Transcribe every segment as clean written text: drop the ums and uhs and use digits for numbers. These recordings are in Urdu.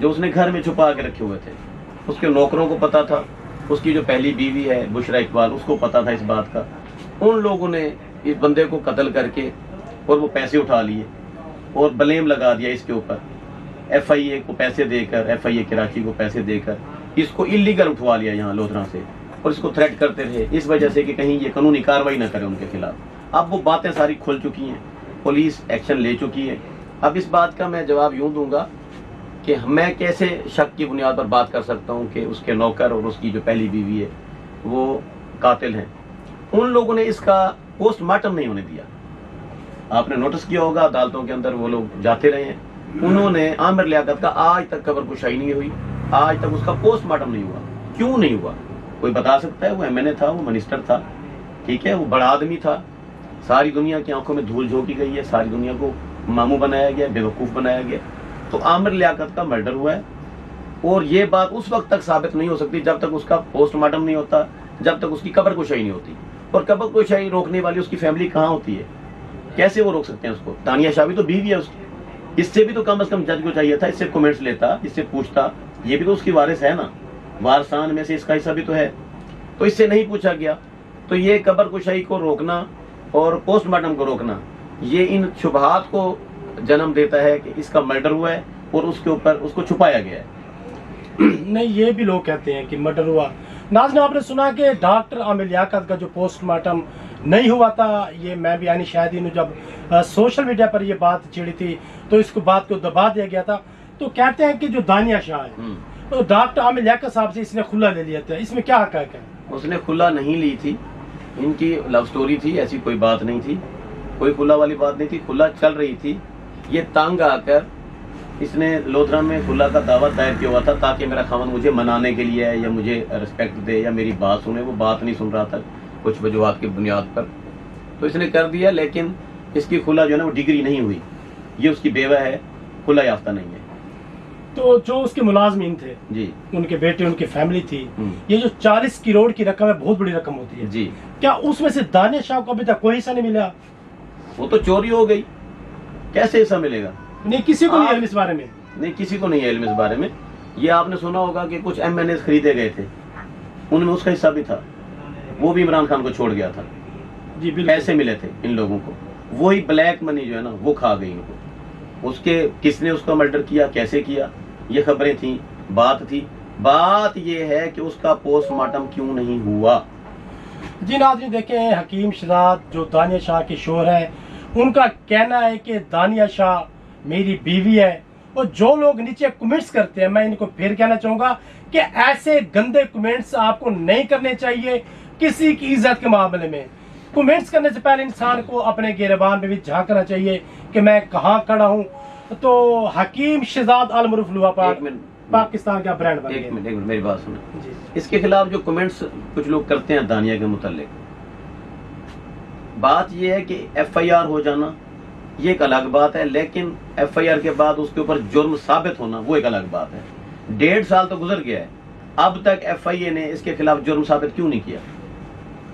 جو اس نے گھر میں چھپا کے رکھے ہوئے تھے. اس کے نوکروں کو پتا تھا, اس کی جو پہلی بیوی ہے بشرا اقبال, اس کو پتا تھا اس بات کا. ان لوگوں نے اس بندے کو قتل کر کے اور وہ پیسے اٹھا لیے اور بلیم لگا دیا اس کے اوپر. ایف آئی اے کو پیسے دے کر, ایف آئی اے کراچی کو پیسے دے کر اس کو اللیگل اٹھوا لیا یہاں لودھرا سے, اور اس کو تھریٹ کرتے رہے اس وجہ سے کہ کہیں یہ قانونی کارروائی نہ کرے ان کے خلاف. اب وہ باتیں ساری کھل چکی ہیں, پولیس ایکشن لے چکی ہے. اب اس بات کا میں جواب یوں دوں گا کہ میں کیسے شک کی بنیاد پر بات کر سکتا ہوں کہ اس کے نوکر اور اس کی جو پہلی بیوی ہے وہ قاتل ہیں. ان لوگوں نے اس کا پوسٹ مارٹم نہیں ہونے دیا. آپ نے نوٹس کیا ہوگا عدالتوں کے اندر وہ لوگ جاتے رہے ہیں, انہوں نے عامر لیاقت کا آج تک قبر کشائی نہیں ہوئی, آج تک اس کا پوسٹ مارٹم نہیں ہوا. کیوں نہیں ہوا کوئی بتا سکتا ہے؟ وہ ایم این اے تھا, وہ منسٹر تھا, ٹھیک ہے, وہ بڑا آدمی تھا, ساری دنیا کی آنکھوں میں دھول جھونکی گئی ہے, ساری دنیا کو ماموں بنایا گیا, بیوقوف بنایا گیا. تو عامر لیاقت کا مرڈر ہوا ہے, اور یہ بات اس وقت تک ثابت نہیں ہو سکتی جب تک اس کا پوسٹ مارٹم نہیں ہوتا, جب تک اس کی قبر کشائی نہیں ہوتی. اور قبر کشائی روکنے والی اس کی فیملی کہاں ہوتی ہے؟ کیسے وہ روک سکتے ہیں اس کو؟ دانیہ شاہ بھی تو بیوی ہے اس کی, اس سے بھی تو کم از کم جج کو چاہیے تھا, اس سے کمنٹس لیتا, اس سے پوچھتا. یہ بھی تو اس کی وارث ہے نا, وارثان میں سے اس کا حصہ بھی تو ہے. تو اس سے نہیں پوچھا گیا. تو یہ قبر کشائی کو روکنا اور پوسٹ مارٹم کو روکنا, یہ ان شبہات کو جنم دیتا ہے کہ اس کا مرڈر ہوا ہے اور اس کے اوپر اس کو چھپایا گیا ہے. نہیں, یہ بھی لوگ کہتے ہیں کہ مرڈر ہوا. ناظرین, آپ نے سنا کہ ڈاکٹر عامر لیاقت کا جو پوسٹ مارٹم نہیں ہوا تھا, یہ میں بھی یعنی شاہدین ہوں, جب سوشل میڈیا پر یہ بات چھڑی تھی تو اس کو بات کو دبا دیا گیا تھا. تو کہتے ہیں کہ جو دانیہ شاہ ہے تو ڈاکٹر عامر لیاقت صاحب سے اس نے کھلا لے لیا تھا, اس میں کیا حقائق ہے؟ اس نے کھلا نہیں لی تھی, ان کی لو سٹوری تھی, ایسی کوئی بات نہیں تھی, کوئی کھلا والی بات نہیں تھی, کھلا چل رہی تھی. یہ تانگ آ کر اس نے لودھرا میں کھلا کا دعویٰ دائر کیا ہوا تھا تاکہ میرا خاوند مجھے منانے کے لیے یا مجھے رسپیکٹ دے یا میری بات سنے. وہ بات نہیں سن رہا تھا کچھ وجوہات کی بنیاد پر, تو اس نے کر دیا. لیکن اس کی کھلا جو ہے نا وہ ڈگری نہیں ہوئی, یہ اس کی بیوہ ہے, کھلا یافتہ نہیں ہے. تو جو اس کے ملازمین تھے جی, ان کے بیٹے, ان کی فیملی تھی, یہ جو 40 کروڑ کی رقم ہے بہت بڑی رقم ہوتی ہے جی, کیا اس میں سے دانیہ شاہ کو ابھی تک کوئی حصہ نہیں ملا؟ وہ تو چوری ہو گئی, کیسے حصہ ملے گا؟ نہیں, کسی کو نہیں علم اس بارے میں. نہیں, کسی کو نہیں ہے علم اس بارے میں. یہ آپ نے سنا ہوگا کہ کچھ ایم این ایز خریدے گئے تھے, ان میں اس کا حصہ بھی تھا, وہ بھی عمران خان کو چھوڑ گیا تھا. جی بالکل. پیسے ملے تھے ان لوگوں کو, وہی بلیک منی جو ہے نا وہ کھا گئی ان کو. اس کے کس نے اس کا مرڈر کیا, کیسے کیا, یہ خبریں تھیں, بات تھی. بات یہ ہے کہ اس کا پوسٹ مارٹم کیوں نہیں ہوا. جی ناظرین, دیکھیں, حکیم شہزاد جو دانیہ شاہ کے شوہر ہیں, ان کا کہنا ہے کہ دانیہ شاہ میری بیوی ہے. اور جو لوگ نیچے کمنٹس کرتے ہیں, میں ان کو پھر کہنا چاہوں گا کہ ایسے گندے کمنٹس آپ کو نہیں کرنے چاہیے کسی کی عزت کے معاملے میں. کمنٹس کرنے سے پہلے انسان کو اپنے گریبان میں بھی جھانکنا چاہیے کہ میں کہاں کھڑا ہوں. تو حکیم شہزاد المعروف لوہا پاکستان کا برانڈ بن گیا. ایک منٹ میری بات سنیں. جی, اس کے خلاف جو کمنٹس کچھ لوگ کرتے ہیں دانیہ کے متعلق, بات یہ ہے کہ ایف آئی آر ہو جانا یہ ایک الگ بات ہے, لیکن ایف آئی آر کے بعد اس کے اوپر جرم ثابت ہونا وہ ایک الگ بات ہے. 1.5 سال تو گزر گیا ہے, اب تک ایف آئی اے نے اس کے خلاف جرم ثابت کیوں نہیں کیا؟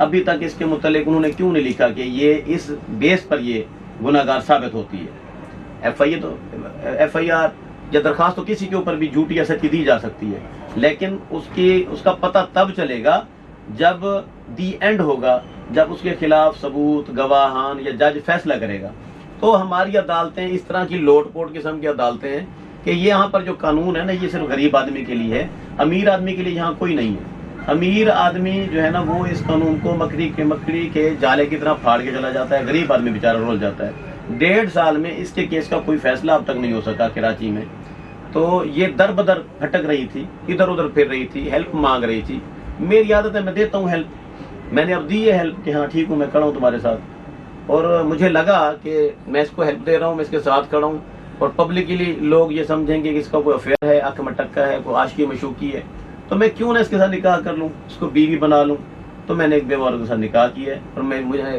ابھی تک اس کے متعلق انہوں نے کیوں نہیں لکھا کہ یہ اس بیس پر یہ گناہگار ثابت ہوتی ہے؟ ایف آئی آر یا درخواست تو کسی کے اوپر بھی جھوٹی یا سچی دی جا سکتی ہے, لیکن اس کا پتہ تب چلے گا جب دی اینڈ ہوگا, جب اس کے خلاف ثبوت, گواہان یا جج فیصلہ کرے گا. تو ہماری عدالتیں اس طرح کی لوٹ پوٹ قسم کی عدالتیں ہیں کہ یہاں پر جو قانون ہے نا یہ صرف غریب آدمی کے لیے ہے, امیر آدمی کے لیے یہاں کوئی نہیں ہے. امیر آدمی جو ہے نا وہ اس قانون کو مکڑی کے جالے کی طرح پھاڑ کے چلا جاتا ہے, غریب آدمی بیچارہ رول جاتا ہے. 1.5 سال میں اس کے کیس کا کوئی فیصلہ اب تک نہیں ہو سکا کراچی میں. تو یہ در بدر بھٹک رہی تھی, ادھر ادھر پھر رہی تھی, ہیلپ مانگ رہی تھی. میری عادت ہے میں دیتا ہوں ہیلپ, میں نے اب دی ہے ہیلپ کہ ہاں ٹھیک ہوں, میں کھڑا ہوں تمہارے ساتھ, اور مجھے لگا کہ میں اس کو ہیلپ دے رہا ہوں, میں اس کے ساتھ کھڑا ہوں, اور پبلکلی لوگ یہ سمجھیں گے کہ اس کا کوئی افیئر ہے, اک مٹکا ہے, کوئی عاشقی مشوقی ہے, تو میں کیوں نہ اس کے ساتھ نکاح کر لوں, اس کو بیوی بنا لوں. تو میں نے ایک بیوہ کے ساتھ نکاح کیا ہے, اور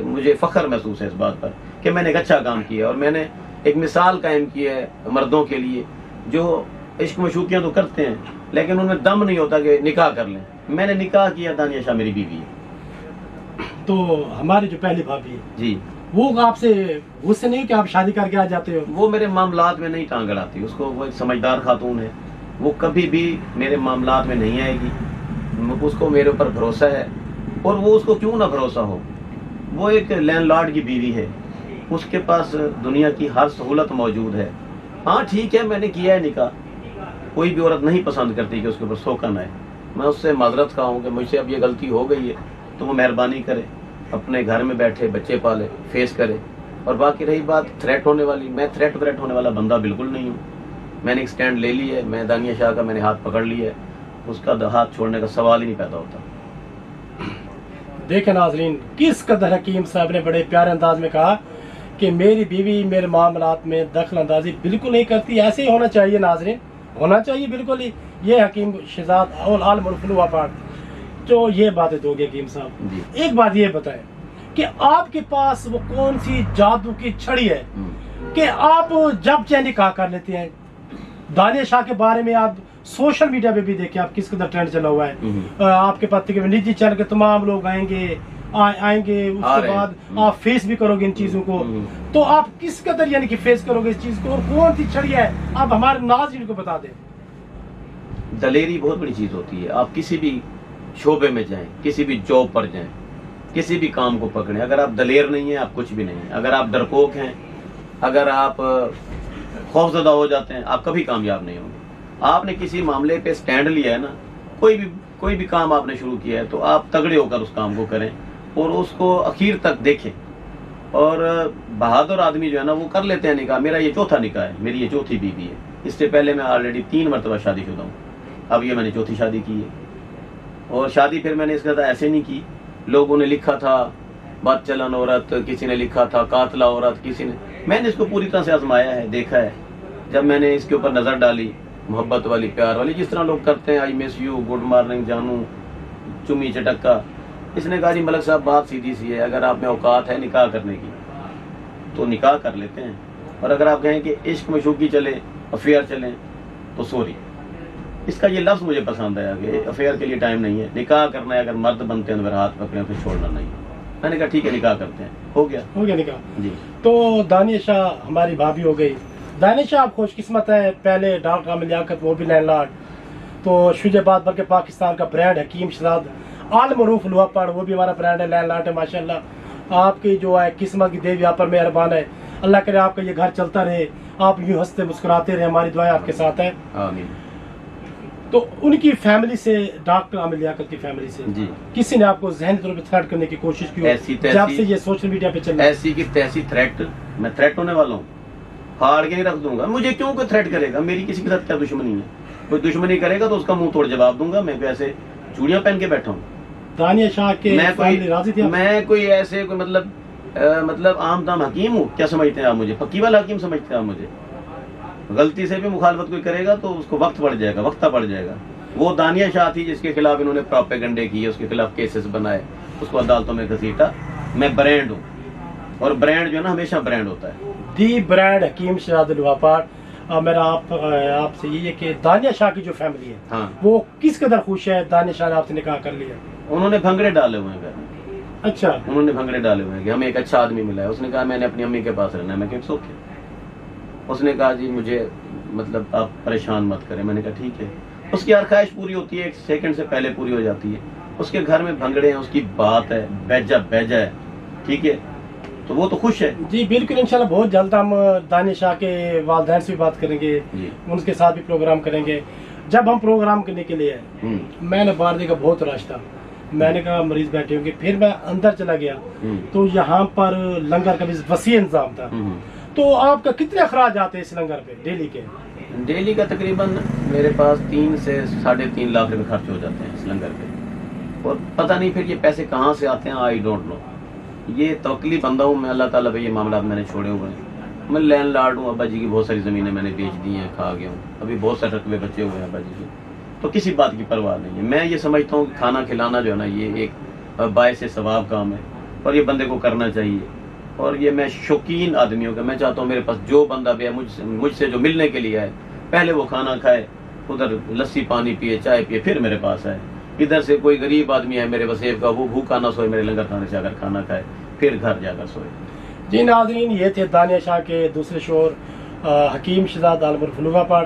مجھے فخر محسوس ہے اس بات پر کہ میں نے ایک اچھا کام کیا ہے, اور میں نے ایک مثال قائم کی ہے مردوں کے لیے جو عشق مشوقیاں تو کرتے ہیں لیکن ان میں دم نہیں ہوتا کہ نکاح کر لیں. میں نے نکاح کیا, دانیہ شاہ میری بیوی ہے. تو ہماری جو پہلی بھابھی ہے جی, وہ آپ سے غصے نہیں کہ آپ شادی کر کے آ جاتے ہو؟ وہ میرے معاملات میں نہیں ٹانگ اڑاتی, اس کو وہ ایک سمجھدار خاتون ہے, وہ کبھی بھی میرے معاملات میں نہیں آئے گی. اس کو میرے اوپر بھروسہ ہے, اور وہ اس کو کیوں نہ بھروسہ ہو, وہ ایک لینڈ لارڈ کی بیوی ہے, اس کے پاس دنیا کی ہر سہولت موجود ہے. ہاں ٹھیک ہے, میں نے کیا ہے نکاح, کوئی بھی عورت نہیں پسند کرتی کہ اس کے اوپر سوکن آئے. میں اس سے معذرت خواہ ہوں کہ مجھ سے اب یہ غلطی ہو گئی ہے, تو وہ مہربانی کرے, اپنے گھر میں بیٹھے بچے پالے, فیس کرے. اور باقی رہی بات تھریٹ ہونے والی, میں تھریٹ وریٹ ہونے والا بندہ بالکل نہیں ہوں. میں نے ایک سٹینڈ لے لی ہے, میں دانیہ شاہ کا میں نے ہاتھ پکڑ لیا ہے, اس کا ہاتھ چھوڑنے کا سوال ہی نہیں پیدا ہوتا. دیکھیں ناظرین, کس قدر حکیم صاحب نے بڑے پیارے انداز میں کہا کہ میری بیوی میرے معاملات میں دخل اندازی بالکل نہیں کرتی. ایسے ہی ہونا چاہیے ناظرین, ہونا چاہیے بالکل ہی. یہ حکیم شہزاد عالم الفنو پاک جو یہ باتیں دو گے حکیم صاحب, جی. ایک بات یہ بتائیں کہ آپ کے پاس وہ کون سی جادو کی چھڑی ہے کہ آپ جب چاہے نکاح کر لیتے ہیں. دانیہ شاہ کے بارے میں آپ سوشل میڈیا پہ بھی دیکھیں آپ کس قدر ٹرینڈ چلا ہوا ہے. آپ کے پاس نجی چینل کے تمام لوگ آئیں گے, اس کے بعد آپ فیس بھی کرو گے ان چیزوں کو. تو آپ کس قدر یعنی کہ فیس کرو گے اس چیز کو, اور کون سی چھڑی ہے آپ ہمارے ناظرین کو بتا دیں. دلیری بہت بڑی چیز ہوتی ہے. آپ کسی بھی شعبے میں جائیں, کسی بھی جاب پر جائیں, کسی بھی کام کو پکڑیں, اگر آپ دلیر نہیں ہیں آپ کچھ بھی نہیں ہیں. اگر آپ ڈرپوک ہیں, اگر آپ خوفزدہ ہو جاتے ہیں, آپ کبھی کامیاب نہیں ہوں گے. آپ نے کسی معاملے پہ سٹینڈ لیا ہے نا, کوئی بھی کام آپ نے شروع کیا ہے, تو آپ تگڑے ہو کر اس کام کو کریں اور اس کو اخیر تک دیکھیں. اور بہادر آدمی جو ہے نا وہ کر لیتے ہیں نکاح. میرا یہ چوتھا نکاح ہے, میری یہ چوتھی بیوی ہے. اس سے پہلے میں آلریڈی 3 مرتبہ شادی شدہ ہوں, اب یہ میں نے چوتھی شادی کی ہے. اور شادی پھر میں نے اس کا ایسے نہیں کی, لوگوں نے لکھا تھا بد چلن عورت, کسی نے لکھا تھا قاتلہ عورت, کسی نے, میں نے اس کو پوری طرح سے آزمایا ہے, دیکھا ہے. جب میں نے اس کے اوپر نظر ڈالی, محبت والی, پیار والی, جس طرح لوگ کرتے ہیں, آئی مس یو, گڈ مارننگ جانو, چمی چٹکا. اس نے کہا جی ملک صاحب بات سیدھی سی ہے, اگر آپ میں اوقات ہے نکاح کرنے کی تو نکاح کر لیتے ہیں, اور اگر آپ کہیں کہ عشق مشوقی چلے, افیئر چلیں, تو سوری. اس کا یہ لفظ مجھے پسند ہے کہ افیئر کے لیے ٹائم نہیں ہے, نکاح کرنا ہے. اگر مرد بنتے ہیں تو میرا ہاتھ پکڑیں, پھر چھوڑنا نہیں. میں نے کہا ٹھیک ہے نکاح کرتے ہیں. ہو گیا نکاح. جی. تو دانیہ شاہ ہماری بھابھی ہو گئی. دانیہ شاہ آپ خوش قسمت ہے, پہلے ڈاکٹر عامر لیاقت وہ بھی لینڈ لارڈ, تو شجاع آباد بلکہ پاکستان کا برانڈ حکیم شہزاد عالم معروف لوہا پاڑ وہ بھی ہمارا برانڈ ہے, لینڈ لارڈ ہے ماشاءاللہ. آپ کی جو ہے قسمت کی دیوی آپ پر مہربان ہے, اللہ کرے آپ کا یہ گھر چلتا رہے, آپ یوں ہنستے مسکراتے رہے, ہماری دعائیں آپ کے ساتھ ہیں. آمین. تو ان کی فیملی سے, ڈاکٹر عامر لیاقت کی فیملی سے جی. کسی نے آپ کو ذہنی طور پہ تھریٹ کرنے کی کوشش کی جب سے یہ سوشل میڈیا پہ چل رہا ہے؟ ایسی کی تیسی تھریٹ, میں تھریٹ ہونے والا ہوں, پھاڑ کے نہیں رکھ دوں گا. مجھے کیوں کوئی تھریٹ کرے گا, میری کسی کے ساتھ کیا دشمنی ہے. کوئی دشمنی کرے گا تو اس کا منہ توڑ جواب دوں گا. میں کوئی ایسے چوڑیاں پہن کے بیٹھا ہوں. دانیہ شاہ کے فیملی راضی تھی؟ میں کوئی ایسے کوئی مطلب عام دام حکیم ہوں کیا سمجھتے ہیں آپ مجھے؟ پکی والا حکیم سمجھتے ہیں آپ مجھے؟ غلطی سے بھی مخالفت کوئی کرے گا تو اس کو وقت پڑ جائے گا, وقتہ پڑ جائے گا. وہ دانیہ شاہ تھی جس کے خلاف انہوں نے پروپیگنڈے کیے, اس کے خلاف کیسز بنائے, اس کو عدالتوں میں گھسیٹا. میں برانڈ ہوں, اور برانڈ جو ہے نا ہمیشہ برانڈ ہوتا ہے. دی برانڈ حکیم شہزاد لوہا پاڑ. میرا آپ سے یہ ہے کہ دانیہ شاہ کی جو فیملی ہے ہاں, وہ کس قدر خوش ہے دانیہ شاہ نے آپ سے نکاح کر لیا؟ انہوں نے بھنگڑے ڈالے ہوئے ہیں گھر میں. اچھا, انہوں نے بھنگڑے ڈالے ہوئے ہیں کہ ہمیں ایک اچھا آدمی ملا ہے. اس نے کہا میں نے اپنی امی کے پاس رہنا ہے. میں کہ سوکھے. اس نے کہا جی مجھے مطلب آپ پریشان مت کریں. میں نے کہا ٹھیک ہے. اس کی ہر خواہش پوری ہوتی ہے, 1 سیکنڈ سے پہلے پوری ہو جاتی ہے. اس کے گھر میں بھنگڑے ہیں, اس کی بات ہے, بیجا ہے, ٹھیک ہے, تو وہ تو خوش ہے. جی بالکل, انشاءاللہ بہت جلد ہم دانیہ شاہ کے والدین سے بھی بات کریں گے, ان کے ساتھ بھی پروگرام کریں گے. جب ہم پروگرام کرنے کے لیے میں نے باہر دیکھا بہت رش تھا. میں نے کہا مریض بیٹھے ہوں گے. پھر میں اندر چلا گیا تو یہاں پر لنگر کا بھی وسیع انتظام تھا. تو آپ کا کتنے اخراج آتے ہیں اس لنگر پہ ڈیلی کے؟ ڈیلی کا تقریباً میرے پاس 3 سے 3.5 لاکھ روپے خرچ ہو جاتے ہیں اس لنگر پہ. اور پتہ نہیں پھر یہ پیسے کہاں سے آتے ہیں, آئی ڈونٹ نو. یہ توکلی بندہ ہوں میں, اللہ تعالیٰ پہ یہ معاملات میں نے چھوڑے ہوئے ہیں. میں لینڈ لارڈ ہوں, ابا جی کی بہت ساری زمینیں میں نے بیچ دی ہیں, کھا گیا ہوں. ابھی بہت سارے رقبے بچے ہوئے ہیں ابا جی کے, تو کسی بات کی پرواہ نہیں ہے. میں یہ سمجھتا ہوں کہ کھانا کھلانا جو ہے نا یہ ایک باعث ثواب کام ہے, اور یہ بندے کو کرنا چاہیے. اور یہ میں شوقین آدمی ہوں کہ میں چاہتا ہوں میرے پاس جو بندہ بھی ہے مجھ سے جو ملنے کے لیے آئے, پہلے وہ کھانا کھائے, ادھر لسی پانی پیے, چائے پیے, پھر میرے پاس آئے. ادھر سے کوئی غریب آدمی ہے میرے وسیب کا, وہ بھوکا نہ سوئے, میرے لنگر کھانے سے اگر کھانا کھائے پھر گھر جا کر سوئے. جی ناظرین, یہ تھے دانیہ شاہ کے دوسرے شوہر حکیم شہزاد عالم الفنو لوہا پاڑ.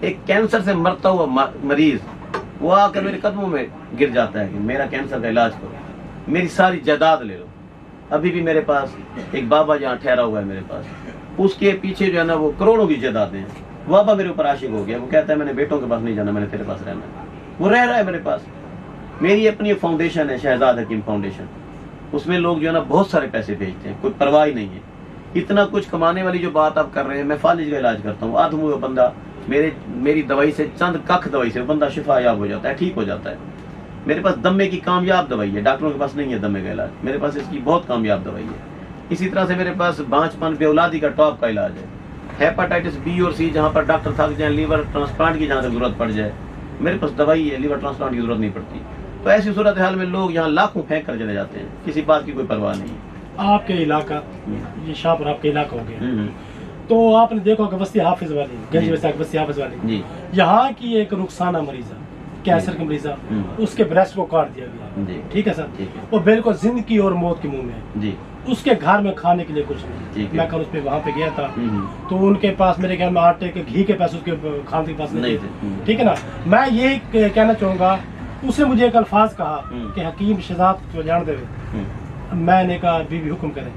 ایک کینسر سے مرتا ہوا مریض وہ آ کر میرے قدموں میں گر جاتا ہے کہ میرا کینسر کا علاج کرو، میری ساری جائیداد لے لو۔ ابھی بھی میرے پاس ایک بابا جہاں ٹھہرا ہوا ہے میرے پاس، اس کے پیچھے جو ہے نا وہ کروڑوں کی جائیدادیں ہیں۔ بابا میرے اوپر عاشق ہو گیا، وہ کہتا ہے میں نے بیٹوں کے پاس نہیں جانا، میں نے تیرے پاس رہنا ہے۔ وہ رہ رہا ہے میرے پاس۔ میری اپنی فاؤنڈیشن ہے شہزاد حکیم فاؤنڈیشن، اس میں لوگ جو ہے نا بہت سارے پیسے بھیجتے ہیں، کوئی پرواہ ہی نہیں ہے۔ اتنا کچھ کمانے والی جو بات آپ کر رہے ہیں، میں فالج کا علاج کرتا ہوں، آدھوں وہ بندہ میری دوائی سے، چند کخ دوائی سے بندہ شفا یاب ہو جاتا ہے، ٹھیک ہو جاتا ہے۔ میرے پاس دمے کی کامیاب دوائی ہے، ڈاکٹروں کے پاس نہیں ہے دمے کا علاج، میرے پاس اس کی بہت کامیاب دوائی ہے۔ اسی طرح سے میرے پاس بانچ پن بے اولادی کا ٹاپ کا علاج ہے، ہیپاٹائٹس بی اور سی جہاں پر ڈاکٹر تھک جائیں، لیور ٹرانسپلانٹ کی جہاں تک ضرورت پڑ جائے، میرے پاس دوائی ہے، لیور ٹرانسپلانٹ کی ضرورت نہیں پڑتی۔ تو ایسی صورتحال میں لوگ یہاں لاکھوں پھینک کر چلے جاتے ہیں، کسی بات کی کوئی پرواہ نہیں ہے۔ آپ کے علاقہ یہ شاہپور آپ کا علاقہ ہو گیا، تو آپ نے دیکھا کہ بستی حافظ والی گنج ویسا بستی حافظ والی جی یہاں کی ایک رخسانہ مریضہ کینسر کی مریضہ، اس کے بریسٹ کو کاٹ دیا گیا، جی ٹھیک ہے سر، ٹھیک ہے وہ بالکل زندگی اور موت کے منہ میں ہے، جی اس کے گھر میں کھانے کے لیے کچھ نہیں۔ ٹھیک ہے۔ میں کل اس پہ وہاں پہ گیا تھا تو ان کے پاس میرے خیال میں آٹے کے گھی کے پیسے اس کے کھانے کے پاس نہیں تھے، ٹھیک ہے نا۔ میں یہی کہنا چاہوں گا، اس نے مجھے ایک الفاظ کہا کہ حکیم شہزاد کو جان دے، میں نے کہا بیوی حکم کرے،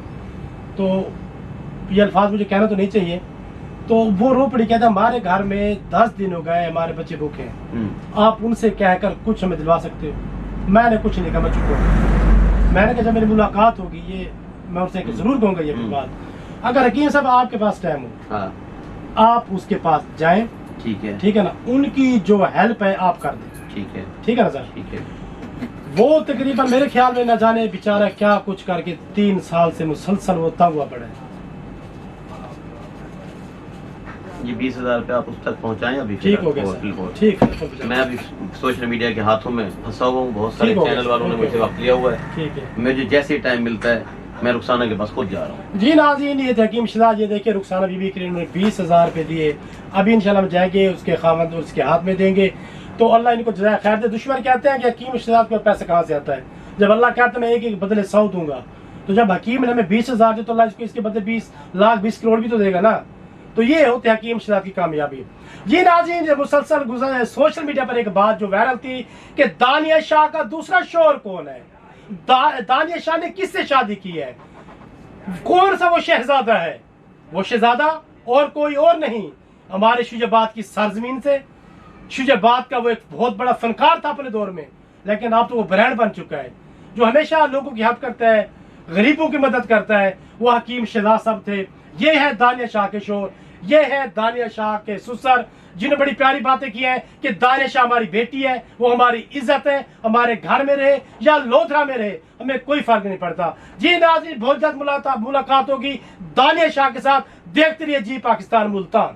تو یہ الفاظ مجھے کہنا تو نہیں چاہیے۔ تو وہ رو پڑی، کہتا ہمارے گھر میں 10 دن ہو گئے، ہمارے بچے بھوکے ہیں، آپ ان سے کہہ کر کچھ ہمیں دلوا سکتے ہو؟ میں نے کچھ نہیں کہا، میں چپ ہو گیا۔ میں نے کہا جب میری ملاقات ہوگی یہ میں ان سے ضرور کہوں گا یہ بات، اگر حکیم صاحب آپ کے پاس ٹائم ہو آپ اس کے پاس جائیں، ٹھیک ہے نا، ان کی جو ہیلپ ہے آپ کر دیں، ٹھیک ہے نا سر۔ ٹھیک ہے۔ وہ تقریباً میرے خیال میں نہ جانے بیچارہ کیا کچھ کر کے 3 سال سے مسلسل وہ تنگ ہوا پڑا ہے۔ یہ 20,000 روپے آپ اس تک پہنچائیں ابھی؟ ٹھیک ہو گیا سر، ٹھیک ہے۔ میں ابھی سوشل میڈیا کے ہاتھوں میں پھنسا ہوا ہوں، بہت سارے ٹھیک ہو گیا، چینل والوں نے مجھ سے وقت لیا ہوا ہے، ٹھیک ہے مجھے جیسے ٹائم ملتا ہے میں رخسانہ کے پاس خود جا رہا ہوں۔ جی ناظرین، یہ تھے حکیم شہزاد، یہ دیکھیں رخسانہ بی بی کے لیے انہوں نے 20,000 روپے دیے، ابھی انشاءاللہ ہم جائیں گے اس کے خاوند اس کے ہاتھ میں دیں گے، تو اللہ ان کو جزائے خیر دے۔ دشمن کہتے ہیں کہ حکیم شہزاد کو پیسہ کہاں سے آتا ہے، جب اللہ کہتا ہے میں ایک ایک بدلے 100 دوں گا، تو جب حکیم نے ہمیں 20,000 دے تو اللہ اس کے بدلے 20 لاکھ 20 کروڑ بھی تو دے گا نا۔ تو یہ ہوتے حکیم شہزاد کی کامیابی۔ جی ناظرین، جو مسلسل گزر سوشل میڈیا پر ایک بات جو وائرل تھی کہ دانیہ شاہ کا دوسرا شوہر کون ہے، دانیہ شاہ نے کس سے شادی کی ہے، کون سا وہ شہزادہ ہے؟ وہ شہزادہ اور کوئی اور نہیں، ہمارے شجاعت کی سرزمین سے۔ شجاعت کا وہ ایک بہت بڑا فنکار تھا اپنے دور میں، لیکن اب تو وہ برانڈ بن چکا ہے، جو ہمیشہ لوگوں کی ہیلپ کرتا ہے، غریبوں کی مدد کرتا ہے، وہ حکیم شہزاد صاحب تھے۔ یہ ہے دانیہ شاہ کے شوہر، یہ ہے دانیہ شاہ کے سسر، جنہوں نے بڑی پیاری باتیں کی ہیں کہ دانیہ شاہ ہماری بیٹی ہے، وہ ہماری عزت ہے، ہمارے گھر میں رہے یا لودھرا میں رہے ہمیں کوئی فرق نہیں پڑتا۔ جی ناظرین، بہت جلد ملاقات ہوگی دانیہ شاہ کے ساتھ، دیکھتے رہیے جی پاکستان ملتان۔